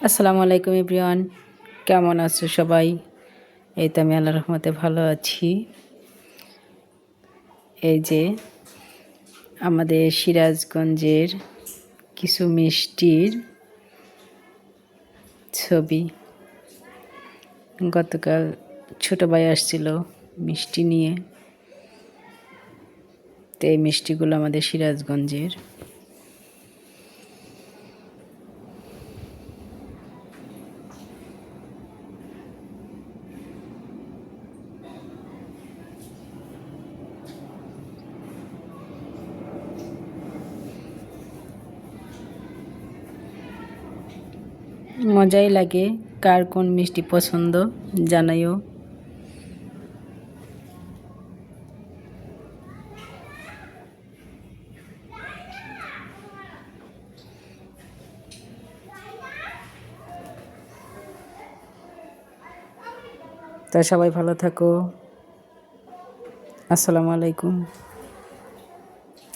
আসসালামু আলাইকুম এভরিওয়ান, কেমন আছো সবাই? এই তো আমি আল্লাহর রহমতে ভালো আছি। এই যে আমাদের সিরাজগঞ্জের কিছু মিষ্টির ছবি। গতকাল ছোটো ভাই আসছিল মিষ্টি নিয়ে। তো এই মিষ্টিগুলো আমাদের সিরাজগঞ্জের। মজাই লাগে। কার কোন মিষ্টি পছন্দ জানাইও। তা সবাই ভালো থাকো। আসসালামু আলাইকুম।